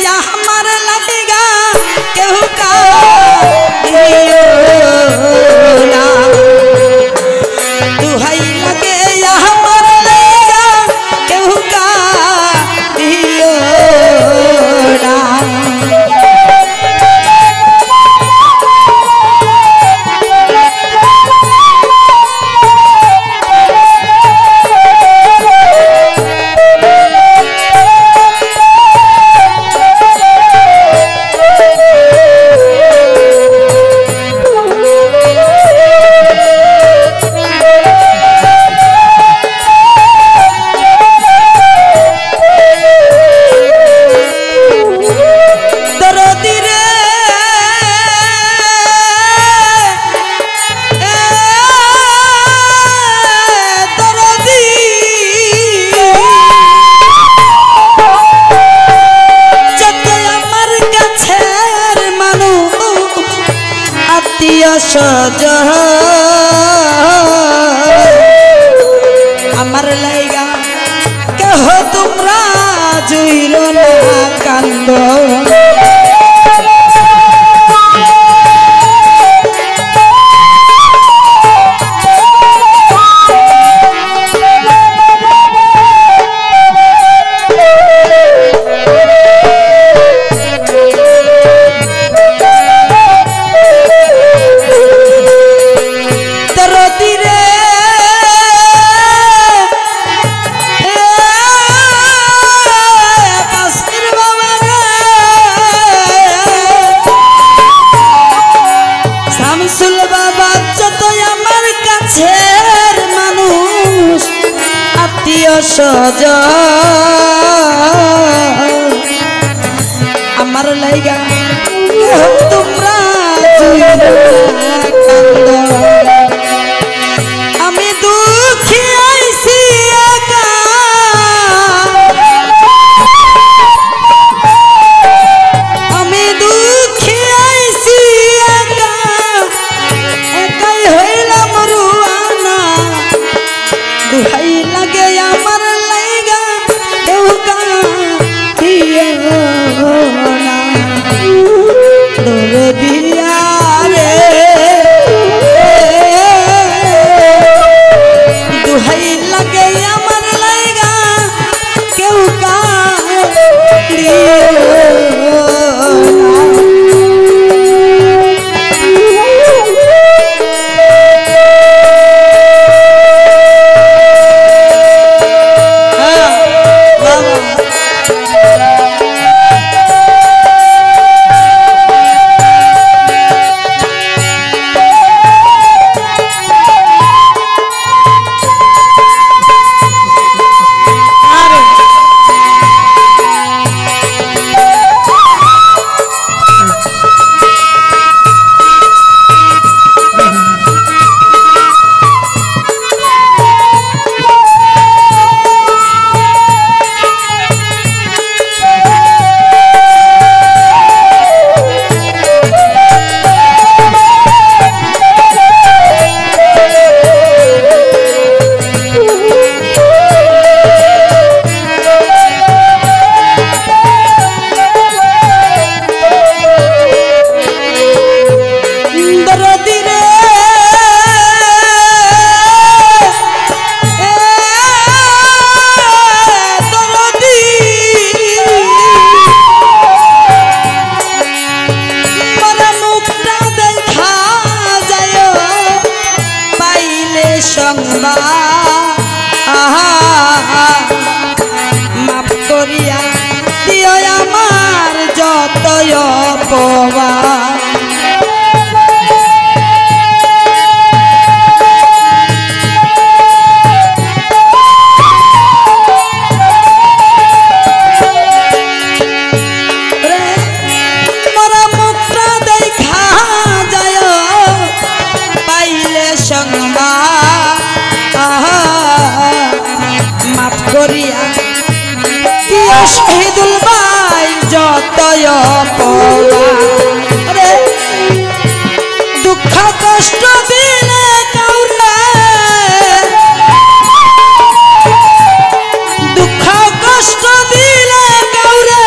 या हमार लगेगा केहू का दियो ना दुहाई लगे या हमार लगेगा केहू का दियो ना सजा अमर लैगा कहो तुमरा जुइलो ना कांदो सजा अमर लैगा तुमरा আমি দুঃখী আইছি একা আমি দুঃখী আইছি একা একাই হইলাম রুয়ানা দুহাই লাগে আমার লাইগা কেউ কা দিও না দরে দিয়া রে দুহাই লাগে আমার লাইগা কেউ কা দিও माफ करिया दियो आमार जतय अपमान शहीदुल भाई जतय रे दुख कष्ट दिले काउरे दुख कष्ट दिले काउरे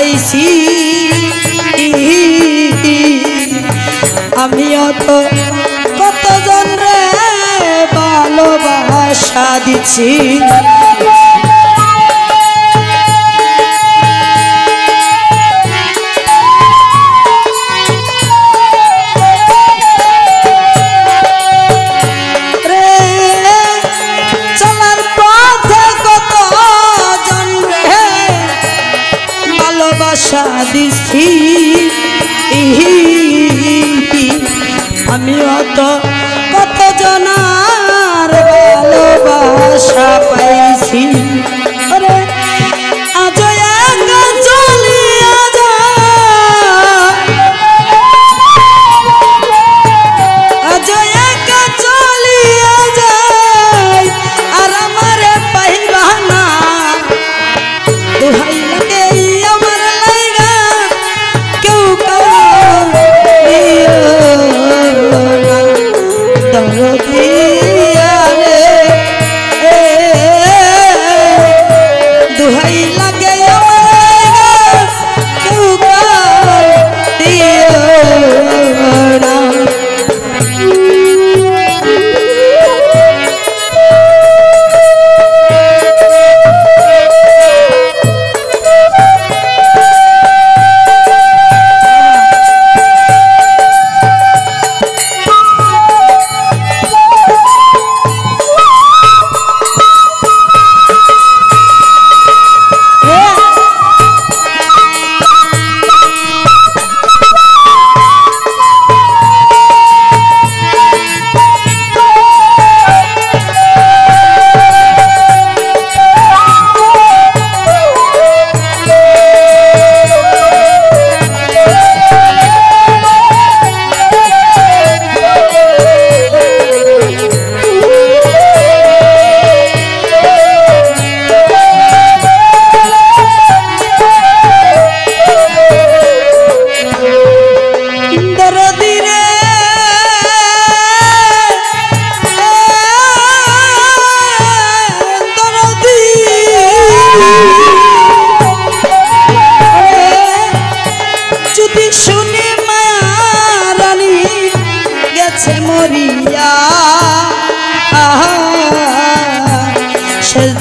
পাইছি আমিও তো কতজন রে ভালোবাসা দিছি দিছি আমিও তো কত জনার ভালোবাসা পাইছি আজ একা চলিয়া যায় আজ একা চলিয়া যায় আর আমারে পাইবা না দোহাই লাগে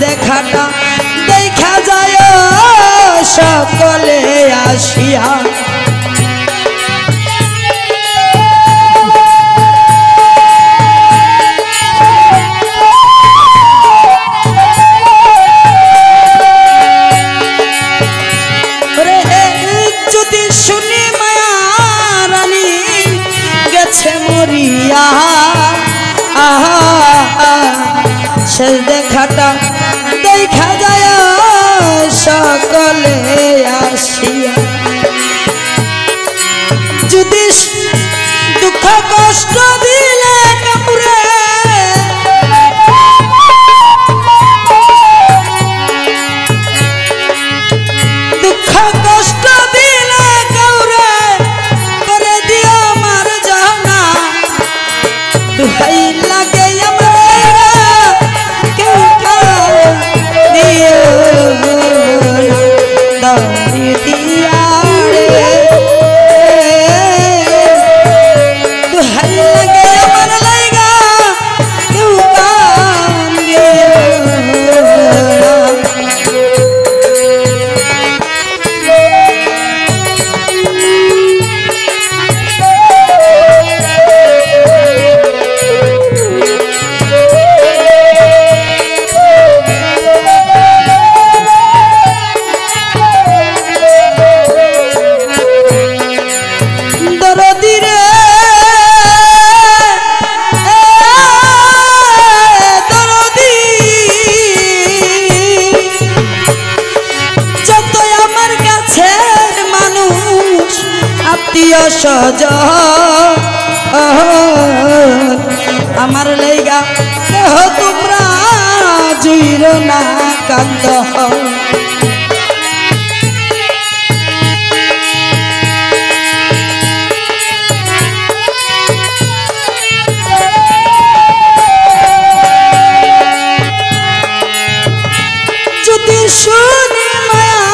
দেখাটা দেখা যায় সকলে আসিয়া যদি শুনি মায়া রানী গেছে মরিয়া শেষ দেখাটা দেখা যায় সকলে আসিয়া যদি দুঃখ কষ্ট দিলে কাউরে দুঃখ কষ্ট দিলে কাউরে করে দিও আমার জানা দুহাই লাগে সজন আমার লাইগা কেহ তোমরা জুইর না কান্দ যদি শুনি মায়া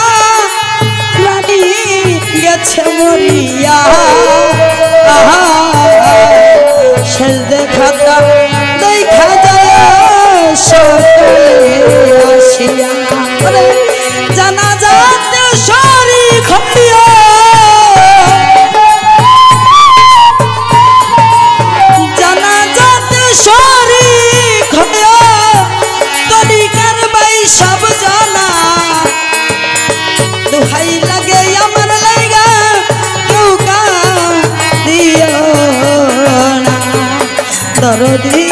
রানী করিয়া শেষ দেখাটা দেখা যায় সকালে আসিয়া জানা যাতে শরীর হইয়া জানা যাতে শরীর হইয়া তরিকার বাই সব জানা দুহাই লাগে আমার লাগা কেউ কা দিও না দরদি